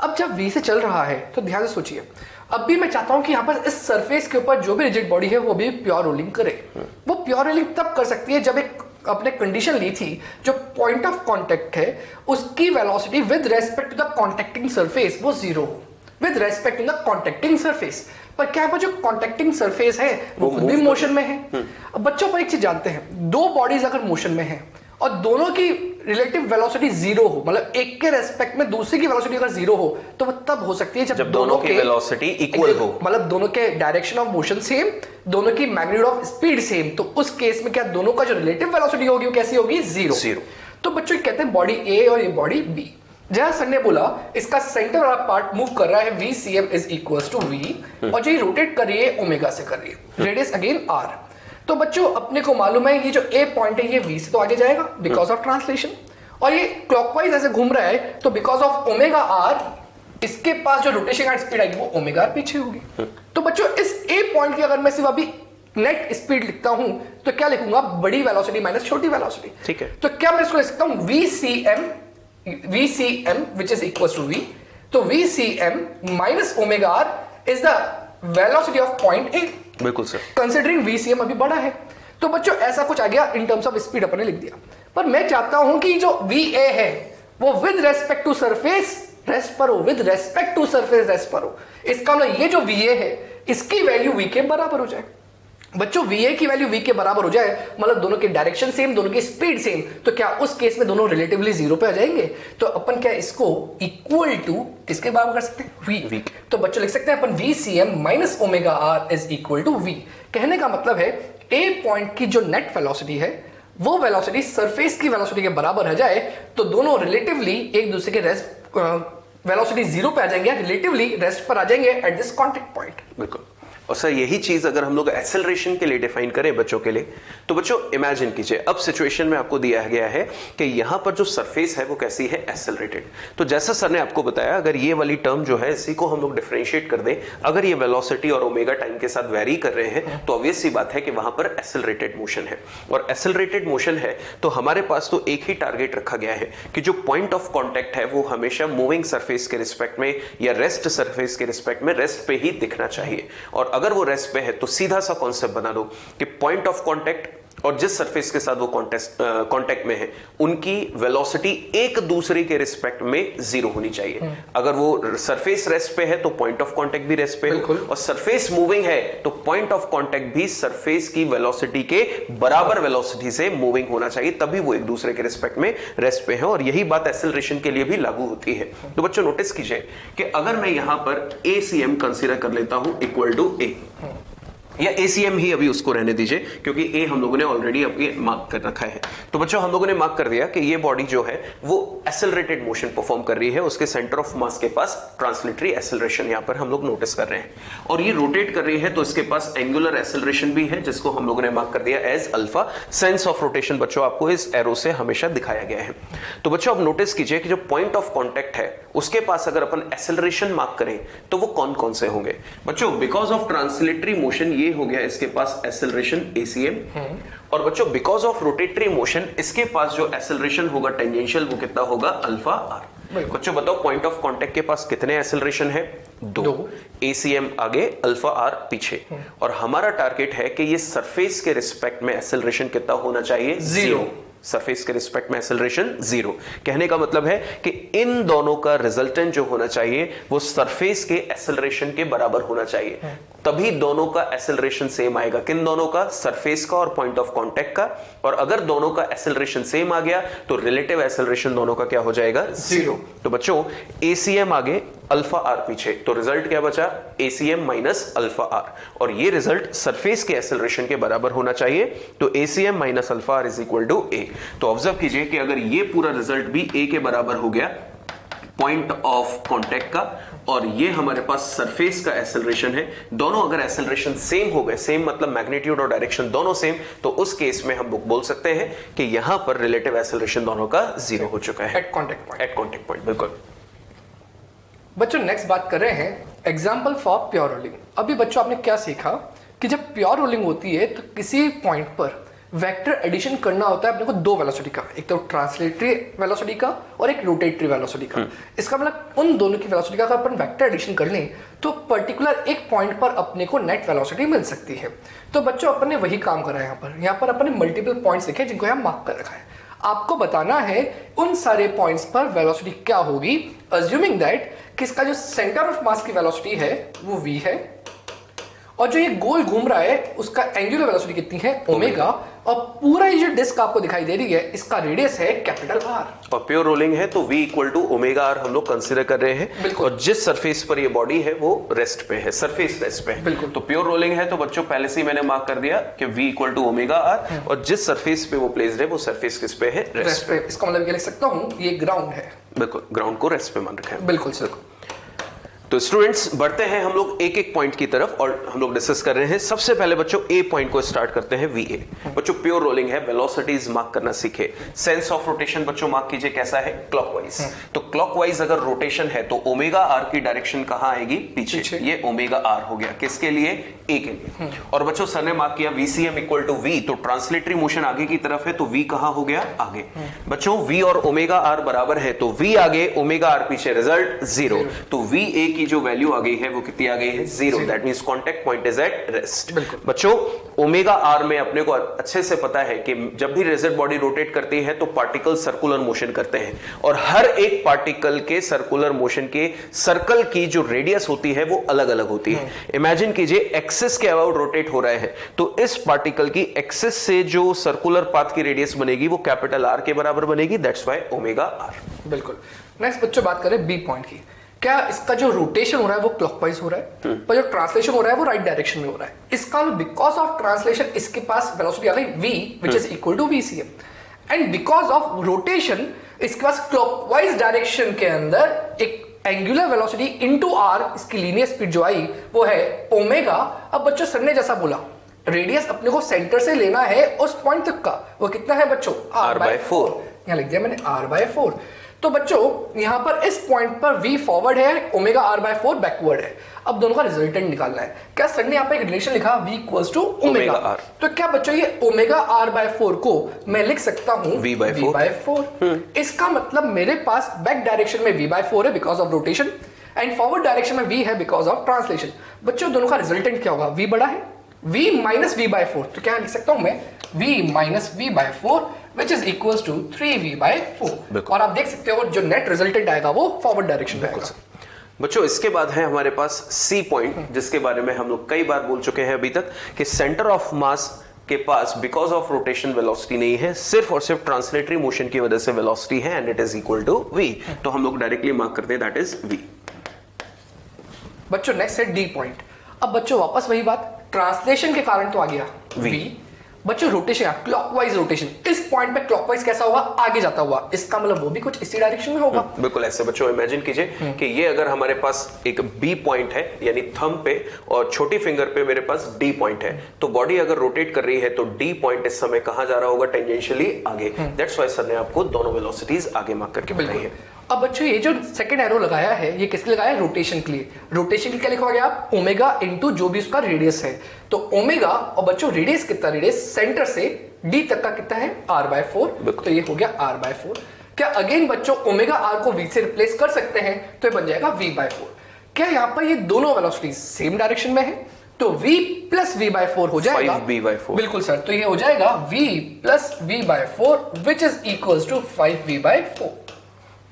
अब जब v से चल रहा है तो ध्यान से सोचिए, अब भी मैं चाहता हूं कि यहाँ पर इस सरफेस के ऊपर जो भी रिजिड बॉडी है वो भी प्योर रोलिंग करे। वो प्योर रोलिंग तब कर सकती है जब एक अपने कंडीशन ली थी, जो पॉइंट ऑफ कांटेक्ट है उसकी velocity with respect to the contacting surface वो 0 हो, with respect to the contacting surface. पर क्या है, जो कॉन्टेक्टिंग सरफेस है वो खुद भी मोशन में है। अब बच्चों पर एक चीज जानते हैं, दो बॉडीज अगर मोशन में है और दोनों की रिलेटिव वेलोसिटी 0 हो, मतलब एक के रेस्पेक्ट में दूसरे की वेलोसिटी अगर 0 हो, तो वो तब हो सकती है जब दोनों की वेलोसिटी इक्वल हो, मतलब दोनों के डायरेक्शन ऑफ मोशन सेम, दोनों की मैग्नीट्यूड ऑफ स्पीड सेम। तो उस केस में क्या दोनों का जो रिलेटिव वेलोसिटी होगी वो कैसी होगी, 0। तो बच्चों कहते हैं बॉडी ए और ये बॉडी बी। जहां सर ने बोला इसका सेंटर वाला पार्ट मूव कर रहा है VCM is equals to V, और जो ये रोटेट कर रही है ओमेगा से कर रही है, रेडियस अगेन R। तो बच्चों अपने को मालूम है ये जो A पॉइंट है ये V से तो आगे जाएगा बिकॉज ऑफ ट्रांसलेशन, और ये क्लॉकवाइज ऐसे घूम रहा है तो बिकॉज ऑफ ओमेगा R इसके पास जो रोटेशन का स्पीड आएगी वो ओमेगा R पीछे होगी। तो बच्चों इस A पॉइंट की अगर मैं सिर्फ अभी नेट स्पीड लिखता हूं तो क्या लिखूंगा, बड़ी वेलोसिटी माइनस छोटी वेलोसिटी। ठीक है, तो क्या मैं इसको लिख सकता हूं VCM which is equals to V, तो VCM minus omega R is the velocity of point A। बिल्कुल सर। कंसिडरिंग VCM अभी बड़ा है, तो बच्चों ऐसा कुछ आ गया इन टर्म्स ऑफ स्पीड अपन ने लिख दिया। पर मैं चाहता हूं कि जो VA है वो with respect to surface rest पर हो, with respect to surface rest पर हो। इसका मतलब ये जो VA है इसकी वैल्यू V के बराबर हो जाए। बच्चों VA की वैल्यू V के बराबर हो जाए मतलब दोनों की डायरेक्शन सेम, दोनों की स्पीड सेम, तो क्या उस केस में दोनों रिलेटिवली 0 पे आ जाएंगे। तो अपन क्या इसको इक्वल टू किसके बराबर कर सकते हैं, V। तो बच्चों लिख सकते हैं अपन VCM minus omega R is equal to V। कहने का मतलब है A पॉइंट की जो नेट वेलोसिटी है वो वेलोसिटी सरफेस की वेलोसिटी के बराबर आ जाए तो दोनों रिलेटिवली एक दूसरे के रेस्ट वेलोसिटी 0 पे आ जाएंगे, रिलेटिवली रेस्ट पर आ जाएंगे एट दिस कॉन्टेक्ट पॉइंट। बिल्कुल। और सर यही चीज अगर हम लोग एक्सेलरेशन के लिए डिफाइन करें बच्चों के लिए, तो बच्चों इमेजिन कीजिए अब सिचुएशन में आपको दिया गया है कि यहां पर जो सरफेस है वो कैसी है, एक्सेलरेटेड। तो जैसा सर ने आपको बताया अगर ये वाली टर्म जो है इसी को हम लोग डिफरेंशिएट कर दें, अगर ये वेलोसिटी और ओमेगा टाइम के साथ वेरी कर रहे हैं तो ऑब्वियस सी बात है कि वहां पर एक्सेलरेटेड मोशन है। और एक्सेलरेटेड मोशन है तो हमारे पास तो एक ही टारगेट रखा गया है कि जो पॉइंट ऑफ कॉन्टेक्ट है वो हमेशा मूविंग सरफेस के रिस्पेक्ट में या रेस्ट सरफेस के रिस्पेक्ट में रेस्ट पे ही दिखना चाहिए। और अगर वो रेस्ट पे है तो सीधा सा कॉन्सेप्ट बना लो कि पॉइंट ऑफ कांटेक्ट और जिस सरफेस के साथ वो कांटेक्ट में है उनकी वेलोसिटी एक दूसरे के रिस्पेक्ट में 0 होनी चाहिए। अगर वो सरफेस रेस्ट पे है तो पॉइंट ऑफ कांटेक्ट भी रेस्ट पे है, और सरफेस मूविंग है तो पॉइंट ऑफ कांटेक्ट भी सरफेस की वेलोसिटी के बराबर वेलोसिटी से मूविंग होना चाहिए, तभी वो एक दूसरे के रिस्पेक्ट में रेस्ट पे है। और यही बात एक्सेलरेशन के लिए भी लागू होती है। तो बच्चों नोटिस कीजिए कि अगर मैं यहां पर ACM कंसीडर कर लेता हूं इक्वल टू A, या ACM ही अभी उसको रहने दीजिए क्योंकि A हम लोगों ने ऑलरेडी अभी मार्क कर रखा है। तो बच्चों हम लोगों ने मार्क कर दिया कि ये बॉडी जो है वो एक्सेलरेटेड मोशन परफॉर्म कर रही है, उसके सेंटर ऑफ मास के पास ट्रांसलेटरी एक्सेलरेशन यहां पर हम लोग नोटिस कर रहे हैं, और ये रोटेट कर रही है तो इसके पास एंगुलर एक्सेलरेशन भी है जिसको हम लोगों ने मार्क कर दिया as alpha. Sense of rotation बच्चों आपको इस एरो से हमेशा दिखाया गया है। तो बच्चों अब नोटिस कीजिए कि जो पॉइंट ऑफ कॉन्टेक्ट है उसके पास अगर अपन एक्सेलरेशन मार्क करें तो वो कौन कौन से होंगे बच्चों, बिकॉज ऑफ ट्रांसलेटरी मोशन ये हो गया इसके पास एक्सेलरेशन ACM, और बच्चों बिकॉज ऑफ रोटेटरी मोशन इसके पास जो एक्सेलरेशन होगा टेंजेंशियल वो कितना होगा, अल्फा R। बच्चों बताओ पॉइंट ऑफ कांटेक्ट के पास कितने एक्सेलरेशन है, 2। ACM आगे अल्फा R पीछे, और हमारा टारगेट है कि ये सरफेस के रिस्पेक्ट में एक्सेलरेशन कितना होना चाहिए, 0। सरफेस के रिस्पेक्ट में एक्सेलरेशन 0। कहने का मतलब है कि इन दोनों का रिजल्टेंट जो होना चाहिए वो सरफेस के एक्सेलरेशन के बराबर होना चाहिए, तभी दोनों का एक्सेलरेशन सेम आएगा। किन दोनों का? सरफेस का और पॉइंट ऑफ कांटेक्ट का। और अगर दोनों का एक्सेलरेशन सेम आ गया तो रिलेटिव एक्सेलरेशन दोनों का क्या हो जाएगा? 0। तो बच्चों ACM आगे अल्फा आर पीछे, तो रिजल्ट क्या बचा? ACM माइनस अल्फा आर, और ये रिजल्ट सरफेस के एक्सेलरेशन के बराबर होना चाहिए, तो ACM minus alpha R is equal to A। तो ऑब्जर्व कीजिए कि अगर ये पूरा रिजल्ट भी A के बराबर हो गया पॉइंट ऑफ कांटेक्ट का, और ये हमारे पास सरफेस का एक्सेलरेशन है, दोनों अगर एक्सेलरेशन सेम हो गए, सेम मतलब मैग्नीट्यूड और डायरेक्शन दोनों सेम, तो उस केस में हम बोल सकते हैं कि यहां पर रिलेटिव एक्सेलरेशन दोनों का 0 हो चुका है at contact point. At contact point, बिल्कुल। बच्चों नेक्स्ट बात कर रहे हैं एग्जाम्पल फॉर प्योर रोलिंग। अभी बच्चों आपने क्या सीखा कि जब प्योर रोलिंग होती है तो किसी पॉइंट पर वेक्टर एडिशन करना होता है अपने को दो वेलोसिटी का, एक तो ट्रांसलेटरी वेलोसिटी का और एक रोटेटरी वेलोसिटी का। इसका मतलब उन दोनों की वेलोसिटी का अगर अपन वेक्टर एडिशन कर लें तो पर्टिकुलर एक पॉइंट पर अपने को नेट वेलोसिटी मिल सकती है। तो बच्चों अपन ने वही काम करा है यहाँ पर अपन ने मल्टीपल पॉइंट्स लिखे जिनको यहाँ मार्क कर रखा है। आपको बताना है उन सारे पॉइंट्स पर वेलोसिटी क्या होगी, अज्यूमिंग दैट कि इसका जो सेंटर ऑफ मास की वेलोसिटी है वो v है, और जो ये गोल घूम रहा है उसका एंगुलर वेलोसिटी कितनी है? ओमेगा, और पूरा ये जो डिस्क आपको दिखाई दे रही है इसका रेडियस है कैपिटल R। और प्योर रोलिंग है तो v equal to omega R हम लोग कंसीडर कर रहे हैं, और जिस सरफेस पर ये बॉडी है वो रेस्ट पे है, सरफेस रेस्ट पे है। बिल्कुल। तो प्योर रोलिंग है तो बच्चों पहले से ही मैंने मार्क कर दिया कि v equal to omega R, और जिस सरफेस पे वो प्लेस्ड है वो सरफेस किस पे है? रेस्ट पे। इसका मतलब क्या लिख सकता हूँ, ये ग्राउंड है। बिल्कुल, ग्राउंड को रेस्ट पे मान रखा है। बिल्कुल सर। तो स्टूडेंट्स बढ़ते हैं हम लोग एक एक पॉइंट की तरफ, और हम लोग डिस्कस कर रहे हैं। सबसे पहले बच्चों ए पॉइंट को स्टार्ट करते हैं, VA। बच्चों प्योर रोलिंग है, वेलोसिटीज मार्क करना सीखे। सेंस ऑफ रोटेशन बच्चों मार्क कीजिए कैसा है? क्लॉकवाइज। तो क्लॉकवाइज अगर रोटेशन है तो ओमेगा आर की डायरेक्शन कहां आएगी? पीछे। ये ओमेगा आर हो गया, किसके लिए? ए के लिए। और बच्चों सर ने मार्क किया VCM इक्वल टू V, तो ट्रांसलेटरी मोशन आगे की तरफ है तो V कहां हो गया? आगे। बच्चों V और ओमेगा आर बराबर है तो V आगे ओमेगा आर पीछे, रिजल्ट 0। तो VA की जो वैल्यू आ गई है वो कितनी आ गई है? 0। That means contact point is at rest. बच्चों ओमेगा आर में अपने को अच्छे से पता है कि जब भी रिजिड बॉडी रोटेट करती है तो पार्टिकल सर्कुलर मोशन करते हैं, और हर एक पार्टिकल के सर्कुलर मोशन के सर्कल की जो रेडियस होती है वो अलग अलग होती है। इमेजिन कीजिए एक्सिस के अबाउट रोटेट हो रहे हैं तो इस पार्टिकल की एक्सिस से जो सर्कुलर पाथ की रेडियस बनेगी वो कैपिटल आर के बराबर बनेगी, दैट्स व्हाई ओमेगा आर। बिल्कुल। नेक्स्ट बच्चों बात करें बी पॉइंट की। क्या इसका जो रोटेशन हो रहा है वो क्लॉकवाइज हो रहा है, पर जो ट्रांसलेशन हो रहा है वो राइट डायरेक्शन में हो रहा है। इसका बिकॉज ऑफ ट्रांसलेशन इसके पास वेलोसिटी आ गई v which is equal to VCM, and because of rotation इसके पास क्लॉकवाइज डायरेक्शन के अंदर एक एंगुलर वेलोसिटी इनटू r, इसकी लीनियर स्पीड जो आई वो है ओमेगा। अब बच्चों सर ने जैसा बोला रेडियस अपने को सेंटर से लेना है उस पॉइंट तक का, वो कितना है बच्चों? r/4। यहां लिख दिया मैंने r/4। तो बच्चों यहां पर इस पॉइंट पर v फॉरवर्ड है, ओमेगा r/4 बैकवर्ड है। अब दोनों का रिजल्टेंट निकालना है। क्या सर ने यहां पर एक रिलेशन लिखा v equals to omega r, तो क्या बच्चों ये ओमेगा r/4 को मैं लिख सकता हूं v/4। इसका मतलब मेरे पास बैक डायरेक्शन में v/4 है because of rotation, and forward direction में v है बिकॉज ऑफ ट्रांसलेशन। बच्चों दोनों का रिजल्टेंट क्या होगा? v बड़ा है, v माइनस v/4, तो क्या लिख सकता हूं मैं? v minus v/4 which is equals to 3v/4। और आप देख सकते हो जो नेट रिजल्टेंट आएगा वो फॉरवर्ड डायरेक्शन में आएगा। बच्चों इसके बाद है हमारे पास C पॉइंट, जिसके बारे में हम लोग कई बार बोल चुके हैं अभी तक कि सेंटर ऑफ मास के पास बिकॉज ऑफ रोटेशन वेलोसिटी नहीं है, सिर्फ और सिर्फ ट्रांसलेटरी मोशन की वजह से वेलोसिटी है, and it is equal to v। तो हम लोग डायरेक्टली मार्क करते हैं दैट इज v। बच्चों नेक्स्ट है D पॉइंट। अब बच्चों वापस वही बात, ट्रांसलेशन के कारण तो आ गया v। बच्चों रोटेशन, क्लॉकवाइज रोटेशन, इस पॉइंट पे क्लॉकवाइज कैसा होगा? आगे जाता हुआ, इसका मतलब वो भी कुछ इसी डायरेक्शन में होगा। बिल्कुल ऐसे बच्चों इमेजिन कीजिए कि ये अगर हमारे पास एक B पॉइंट है यानी थंब पे, और छोटी फिंगर पे मेरे पास D पॉइंट है, तो बॉडी अगर रोटेट कर रही है तो D पॉइंट इस समय कहां जा रहा होगा? टेंजेंशियली आगे। दैट्स व्हाई सर ने आपको दोनों वेलोसिटीज आगे मार्क करके बताई है। अब बच्चों ये जो सेकंड एरो लगाया है ये किसके लगाया है? रोटेशन के लिए। रोटेशन के लिए क्या लिखा गया? ओमेगा इनटू जो भी उसका रेडियस है, तो ओमेगा, और बच्चों रेडियस कितना? रेडियस सेंटर से डी तक का कितना है? r/4, तो ये हो गया r/4। क्या अगेन बच्चों ओमेगा r को v से रिप्लेस कर सकते हैं? तो ये बन जाएगा v/4। क्या यहाँ पर ये दोनों वेलोसिटी सेम डायरेक्शन में है? तो v प्लस वी बाय 4 हो जाएगा 5v/4। बिल्कुल सर, तो ये हो जाएगा v plus V by 4 which is equals to 5v/4।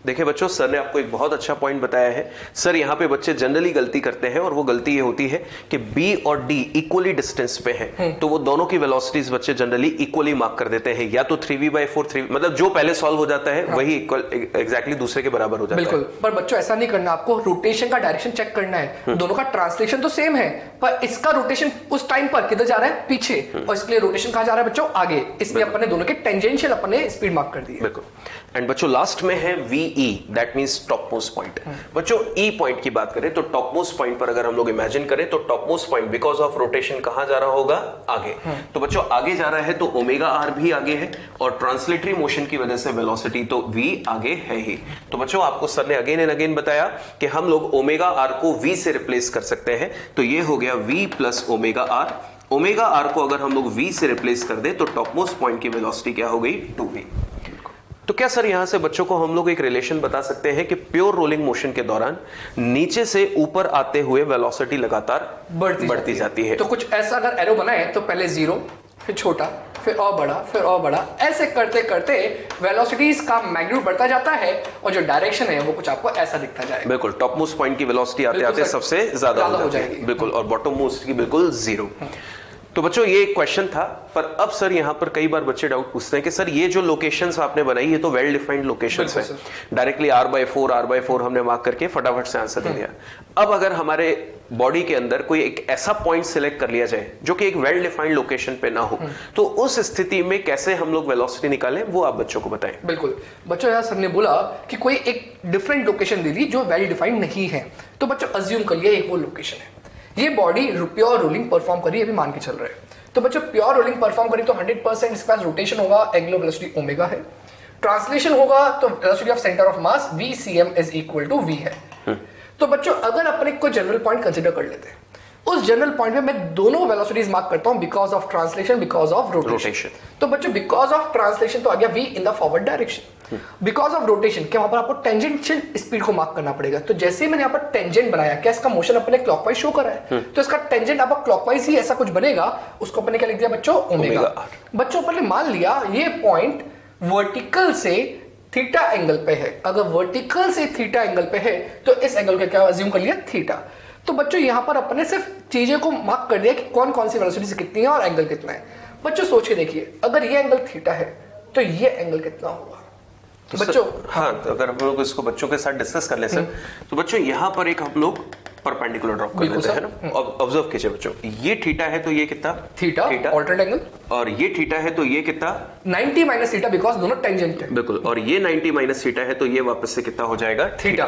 देखिए बच्चों, सर ने आपको एक बहुत अच्छा पॉइंट बताया है। सर यहाँ पे बच्चे जनरली गलती करते हैं और वो गलती ये होती है कि B और D इक्वली डिस्टेंस पे हैं, तो वो दोनों की वेलोसिटीज बच्चे जनरली इक्वली मार्क कर देते हैं, या तो 3v/4 3 मतलब जो पहले सॉल्व हो जाता है वही इक्वल एग्जैक्टली दूसरे के बराबर हो जाता है। बिल्कुल, पर बच्चों ऐसा नहीं करना, आपको रोटेशन का डायरेक्शन चेक करना है। दोनों का ट्रांसलेशन तो सेम है, पर इसका रोटेशन उस टाइम पर किधर जा रहा है, पीछे, और इसके लिए रोटेशन कहां जा रहा है बच्चों, आगे। इसलिए अपने दोनों के टेंजेंशियल अपने स्पीड मार्क कर दी है। बिल्कुल। एंड बच्चों लास्ट में है VE, that means top most point. बच्चों E पॉइंट की बात करें तो टॉप मोस्ट पॉइंट पर अगर हम लोग इमेजिन करें तो top most point because of rotation कहां जा रहा होगा, आगे। तो बच्चों आगे जा रहा है तो ओमेगा R भी आगे है, और ट्रांसलेटरी मोशन की वजह से वेलोसिटी तो V आगे है ही। तो बच्चों आपको सर ने अगेन एंड अगेन बताया कि हम लोग ओमेगा R को V से रिप्लेस कर सकते हैं, तो ये हो गया V plus omega R। Omega R को अगर हम लोग V से रिप्लेस कर दे तो टॉप मोस्ट पॉइंट की वेलोसिटी क्या हो गई, 2v। तो क्या सर यहां से बच्चों को हम लोग एक रिलेशन बता सकते हैं कि प्योर रोलिंग मोशन के दौरान नीचे से ऊपर आते हुए वेलोसिटी लगातार बढ़ती जाती है। तो कुछ ऐसा अगर एरो बनाए तो पहले 0, फिर छोटा, फिर और बड़ा, फिर और बड़ा, ऐसे करते करते वेलोसिटीज का मैग्नीट्यूड बढ़ता जाता है, और जो डायरेक्शन है वो कुछ आपको ऐसा दिखता जाएगा। बिल्कुल, टॉप मोस्ट पॉइंट की वेलोसिटी आते आते सबसे ज्यादा हो जाएगी, बिल्कुल, और बॉटम मोस्ट की बिल्कुल 0। तो बच्चों ये एक क्वेश्चन था, पर अब सर यहाँ पर कई बार बच्चे डाउट पूछते हैं कि सर ये जो लोकेशंस आपने बनाई ये तो वेल डिफाइंड लोकेशंस हैं, डायरेक्टली r/4 हमने मार्क करके फटाफट से आंसर दे दिया। अब अगर हमारे बॉडी के अंदर कोई एक ऐसा पॉइंट सिलेक्ट कर लिया जाए जो कि एक वेल डिफाइंड लोकेशन पे ना हो, तो उस स्थिति में कैसे हम लोग वेलोसिटी निकालें, वो आप बच्चों को बताएं। बिल्कुल बच्चों, यहाँ सर ने बोला कि कोई एक डिफरेंट लोकेशन दे दी जो वेल डिफाइंड नहीं है, तो बच्चों अज्यूम कर लिया एक वो लोकेशन है, ये बॉडी प्योर रोलिंग परफॉर्म करी, अभी मान के चल रहे हैं। तो बच्चों प्योर रोलिंग परफॉर्म करी तो 100% इसके पास रोटेशन होगा, एंगुलर वेलोसिटी ओमेगा है। ट्रांसलेशन होगा तो velocity of center of mass VCM is equal to V है। तो बच्चों अगर अपने कोई जनरल पॉइंट कंसीडर कर लेते हैं, उस जनरल पॉइंट में मैं दोनों वेलोसिटीज मार्क करता हूं, because of translation, because of rotation. तो बच्चों बिकॉज ऑफ ट्रांसलेशन तो आ गया V in the forward direction, because of rotation क्या वहां पर आपको टेंजेंशियल स्पीड को मार्क करना पड़ेगा। तो जैसे ही मैंने यहाँ पर टेंजेंट बनाया, क्या इसका मोशन अपने क्लॉकवाइज शो कर रहा है, तो इसका टेंजेंट आपका क्लॉकवाइज ही ऐसा कुछ बनेगा, उसको अपने क्या लिख दिया बच्चों, ओमेगा। बच्चों अपन ने मान लिया ये पॉइंट वर्टिकल से थीटा एंगल पे है, अगर वर्टिकल से थीटा एंगल पे है तो इस एंगल का क्या अज्यूम कर लिया, थीटा। तो बच्चों यहां पर अपने सिर्फ चीजें को मार्क कर दिया कि कौन कौन सी वेलोसिटी से कितनी है और एंगल कितना है। बच्चों सोच के देखिए, अगर ये एंगल थीटा है तो ये एंगल कितना होगा। तो बच्चों हाँ, तो अगर हम लोग इसको बच्चों के साथ डिस्कस कर ले सर, तो बच्चों यहाँ पर एक हम लोग परपेंडिकुलर ड्रॉप कर लेते हैं ना। ऑब्जर्व कीजिए बच्चों, ये थीटा है तो ये कितना, थीटा ऑल्टरनेट एंगल, और ये थीटा है तो ये कितना, 90 माइनस थीटा, बिकॉज दोनों टेंजेंट है। बिल्कुल, और ये 90 माइनस थीटा है तो ये वापस से कितना हो जाएगा, थीटा।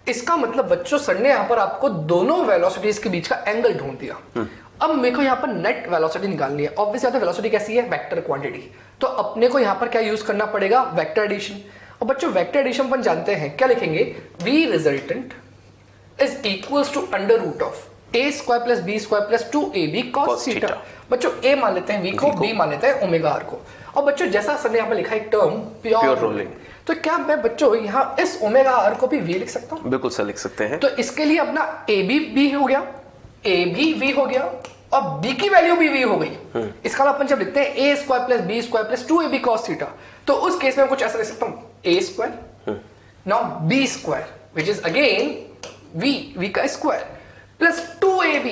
इसका मतलब बच्चों सर ने यहाँ पर आपको दोनों वेलोसिटीज के बीच का एंगल ढूंढ दिया। अब मेरे को यहाँ पर नेट वेलोसिटी निकालनी है। ऑब्वियसली वेलोसिटी कैसी है, वेक्टर क्वांटिटी, तो अपने को यहाँ पर क्या यूज करना पड़ेगा, वेक्टर एडिशन। और बच्चों वेक्टर एडिशन अपन जानते हैं, क्या लिखेंगे, V resultant is equals to under root of a square plus b square plus 2ab cos theta. बच्चों a मान लेते हैं v को, b मान लेते हैं ओमेगा r को। और बच्चों जैसा सर ने यहाँ पर लिखा है टर्म प्योर रोलिंग, तो क्या मैं बच्चों यहाँ इस ओमेगा r को भी v लिख सकता हूँ? बिल्कुल सर लिख सकते हैं। तो इसके लिए अपना a भी v हो गया, a भी v हो गया, और b की वैल्यू भी v हो गई। इसका अपन जब लिखते हैं a square plus b square plus 2ab cos theta, तो उस केस में कुछ ऐसा लिख सकता हूँ, a square now b square which is again v का square plus 2ab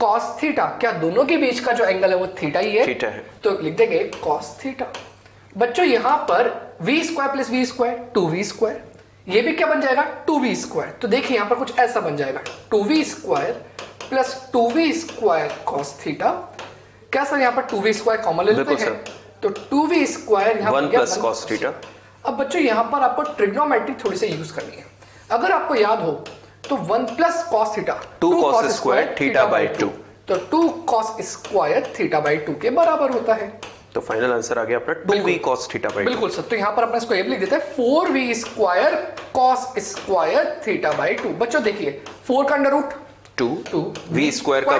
cos theta. क्या दोनों के बीच का जो एंगल है वो थीटा ही है, थीटा है, तो लिख देंगे cos थीटा। बच्चों यहां पर v square plus v square 2v square, ये भी क्या बन जाएगा, 2v स्क्वायर। तो देखिए यहां पर कुछ ऐसा बन जाएगा, 2v square plus 2v square cos theta. क्या सर यहां पर 2v स्क्वायर कॉमन ले लेते हैं, तो 2v स्क्वायर यहां 1 प्लस cos थीटा। अब बच्चों यहां पर आपको ट्रिग्नोमेट्री थोड़ी सी यूज करनी है। अगर आपको याद हो तो 1 plus cos theta 2 cos square theta by 2, तो 2 cos स्क्वायर थीटा बाई 2 के बराबर होता है। तो फाइनल आंसर आ गया अपना 2v cos थीटा बाई 2। बिल्कुल सर, तो यहां पर अपना इसको ये लिख देते हैं 4v square cos square theta by 2। बच्चों देखिए 4 का अंडर रूट 2, v स्क्वायर का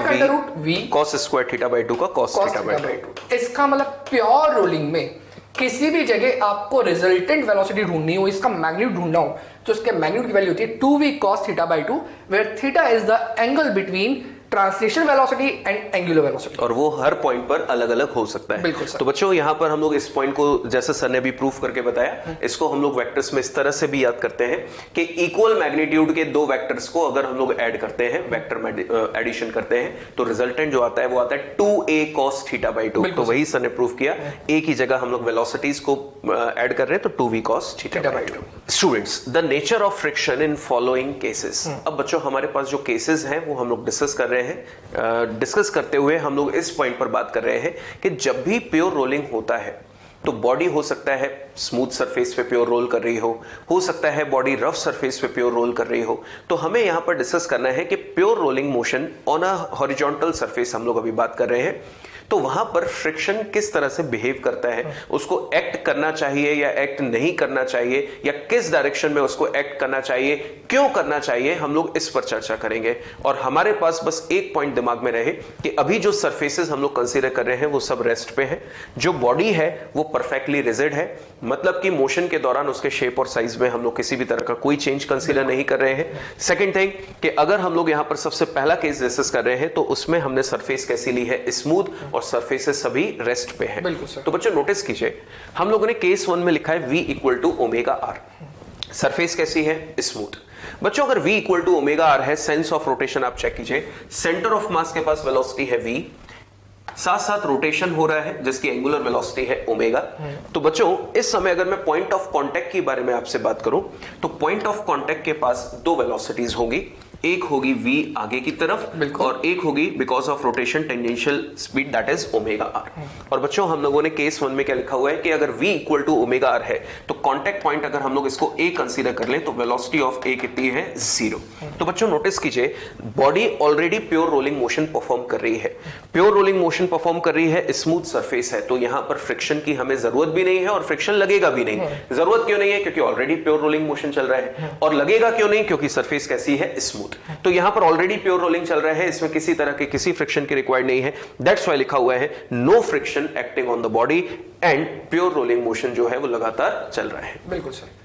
v cos square theta by 2 का cos थीटा बाई 2। इसका मतलब प्योर रोलिंग में किसी भी जगह आपको रिजल्टेंट वेलोसिटी ढूंढनी हो, इसका मैग्नीट्यूड ढूंढना हो, तो उसके मैग्नीट्यूड की वैल्यू होती है 2v cos theta by 2, where theta is the angle between translation velocity and angular velocity. और वो हर पॉइंट पर अलग अलग हो सकता है। बिल्कुल सर। तो बच्चों यहाँ पर हम लोग इस पॉइंट को जैसे सर ने भी प्रूफ करके बताया, इसको हम लोग वेक्टर्स में इस तरह से भी याद करते हैं कि इक्वल मैग्नीट्यूड के दो वेक्टर्स को अगर हम लोग ऐड करते हैं, वेक्टर एडिशन करते हैं, तो रिजल्टेंट जो आता है वो आता है 2a cos थीटा बाई 2। तो वही सर ने प्रूफ किया, a की जगह हम लोग वेलोसिटीज को ऐड कर रहे हैं तो 2v cos theta by 2। Students, the nature of friction in following cases. अब बच्चों हमारे पास जो केसेस हैं वो हम लोग डिस्कस कर रहे हैं। डिस्कस करते हुए हम लोग इस पॉइंट पर बात कर रहे हैं कि जब भी प्योर रोलिंग होता है तो बॉडी हो सकता है स्मूथ सरफेस पे प्योर रोल कर रही हो सकता है बॉडी रफ सरफेस पे प्योर रोल कर रही हो। तो हमें यहां पर डिस्कस करना है कि pure rolling motion on a horizontal surface हम लोग अभी बात कर रहे हैं, तो वहां पर फ्रिक्शन किस तरह से बिहेव करता है, उसको एक्ट करना चाहिए या एक्ट नहीं करना चाहिए, या किस डायरेक्शन में उसको एक्ट करना चाहिए, क्यों करना चाहिए, हम लोग इस पर चर्चा करेंगे। और हमारे पास बस एक पॉइंट दिमाग में रहे कि अभी जो सरफेसेस हम लोग कंसीडर कर रहे हैं वो सब रेस्ट पे है, जो बॉडी है वो परफेक्टली रिजिड है, मतलब कि मोशन के दौरान उसके शेप और साइज में हम लोग किसी भी तरह का कोई चेंज कंसीडर नहीं कर रहे हैं। सेकेंड थिंग कि अगर हम लोग यहां पर सबसे पहला केस डिस्कस कर रहे हैं तो उसमें हमने सरफेस कैसी ली है, स्मूथ, और सरफेसेस सभी रेस्ट पे है। तो बच्चों नोटिस कीजिए, हम लोगों ने केस 1 में लिखा है v equal to omega R, surface कैसी है, स्मूथ। बच्चों अगर v equal to omega R है, सेंस ऑफ रोटेशन आप चेक कीजिए, सेंटर ऑफ मास के पास वेलोसिटी है v, साथ साथ रोटेशन हो रहा है जिसकी एंगुलर वेलोसिटी है ओमेगा। तो बच्चों इस समय अगर मैं पॉइंट ऑफ कांटेक्ट के बारे में आपसे बात करूं तो पॉइंट ऑफ कांटेक्ट के पास दो वेलोसिटीज होगी, एक होगी v आगे की तरफ और एक होगी because of rotation tangential speed that is omega R. और बच्चों हम लोगों ने केस 1 में क्या लिखा हुआ है कि अगर v equal to omega R है तो कांटेक्ट पॉइंट अगर हम लोग इसको a कंसीडर कर लें तो वेलोसिटी ऑफ a कितनी है, 0। तो बच्चों नोटिस कीजिए, body already pure rolling motion perform कर रही है, प्योर रोलिंग मोशन परफॉर्म कर रही है, स्मूथ सरफेस है, तो यहां पर फ्रिक्शन की हमें जरूरत भी नहीं है और फ्रिक्शन लगेगा भी नहीं। जरूरत क्यों नहीं है, क्योंकि ऑलरेडी प्योर रोलिंग मोशन चल रहा है, और लगेगा क्यों नहीं, क्योंकि सरफेस कैसी है, स्मूथ। तो यहां पर ऑलरेडी प्योर रोलिंग चल रहा है, इसमें किसी तरह के किसी फ्रिक्शन की रिक्वायर्ड नहीं है, दैट्स व्हाई लिखा हुआ है no friction acting on the body and pure rolling motion जो है वो लगातार चल रहा है। बिल्कुल सर।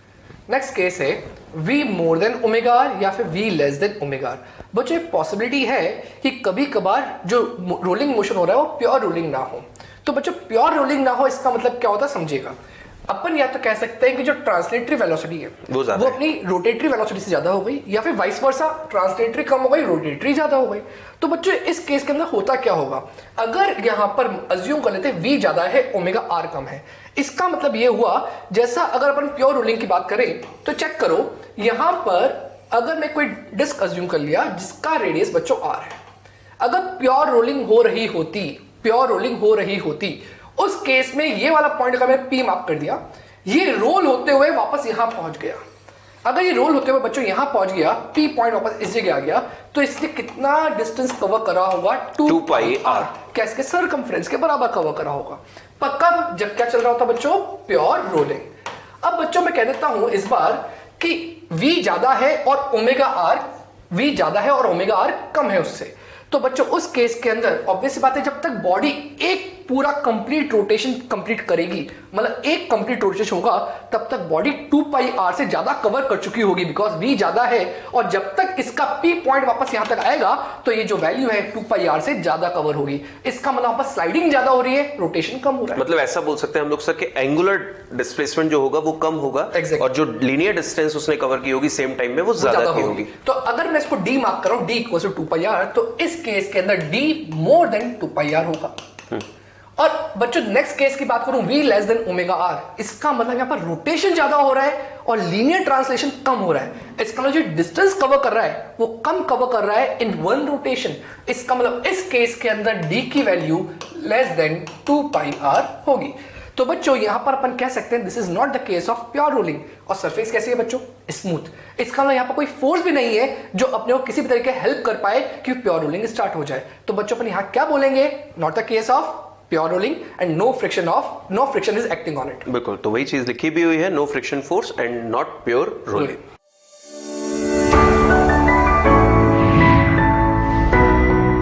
नेक्स्ट केस है v more than omega R या फिर v less than omega R. बच्चों एक पॉसिबिलिटी है कि कभी कभार जो रोलिंग मोशन हो रहा है वो प्योर रोलिंग ना हो। तो बच्चों प्योर रोलिंग ना हो इसका मतलब क्या होता है समझिएगा। अपन या तो कह सकते हैं कि जो ट्रांसलेटरी वेलोसिटी है वो अपनी रोटेटरी वेलोसिटी से ज्यादा हो गई, या फिर वाइस वर्सा, ट्रांसलेटरी कम हो गई, रोटेटरी ज्यादा हो गई। तो बच्चों इस केस के अंदर होता क्या होगा, अगर यहां पर अज्यूम कर लेते हैं v ज्यादा है ओमेगा आर कम है, इसका मतलब ये हुआ जैसा अगर अपन प्योर रोलिंग की बात करें तो चेक करो, यहां पर अगर मैं कोई डिस्क अज्यूम कर लिया जिसका रेडियस बच्चों r है, अगर प्योर रोलिंग हो रही होती उस केस में ये वाला पॉइंट अगर मैं P मार्क कर दिया, ये रोल होते हुए वापस यहां पहुंच गया। अगर ये रोल होते हुए बच्चों यहां पहुंच गया, P पॉइंट वापस इस जगह आ गया, तो इसने कितना डिस्टेंस कवर करा होगा, 2 पाई r, क्या इसके सर्कमफ्रेंस के बराबर कवर करा होगा। पक्का जब क्या चल रहा होता बच्चों, प्योर रोलिंग। अब बच्चों मैं कह देता हूं इस बार कि v ज्यादा है और ओमेगा आर कम है उससे। तो बच्चों उस केस के अंदर ऑब्वियस बात है, जब तक बॉडी एक पूरा कंप्लीट रोटेशन कंप्लीट करेगी, मतलब एक कंप्लीट रोटेशन होगा, तब तक बॉडी 2 पाई आर से ज्यादा कवर कर चुकी होगी, बिकॉज v ज्यादा है। और जब तक इसका p पॉइंट वापस यहां तक आएगा तो ये जो वैल्यू है 2 पाई आर से ज्यादा कवर होगी। इसका मतलब वापस स्लाइडिंग ज्यादा हो रही है, रोटेशन कम हो रहा है। मतलब ऐसा बोल सकते हैं हम लोग सर कि एंगुलर डिस्प्लेसमेंट जो होगा वो कम होगा, और जो लीनियर डिस्टेंस उसने कवर की होगी सेम टाइम में वो ज्यादा की होगी। तो अगर मैं इसको d मार्क करूं, d equal to 2 pi R, तो इस केस के अंदर d more than 2 pi R होगा। और बच्चों नेक्स्ट केस की बात करूं, v less than omega R, इसका मतलब यहां पर रोटेशन ज्यादा हो रहा है और लीनियर ट्रांसलेशन कम हो रहा है। इसका मतलब जो डिस्टेंस कवर कर रहा है वो कम कवर कर रहा है इन वन रोटेशन। इसका मतलब इस केस के अंदर d की value less than 2 pi R होगी। तो बच्चों यहां पर अपन कह सकते हैं this is not the case of pure rolling. और सरफेस कैसी है बच्चों, स्मूथ। इसका मतलब यहां पर कोई फोर्स भी नहीं है जो अपने को किसी भी तरीके हेल्प कर पाए कि प्योर रोलिंग स्टार्ट हो जाए। तो बच्चों अपन यहां क्या बोलेंगे, not the case of pure rolling and no friction is acting on it. बिल्कुल, तो वही चीज लिखी भी हुई है, no friction force and not pure rolling.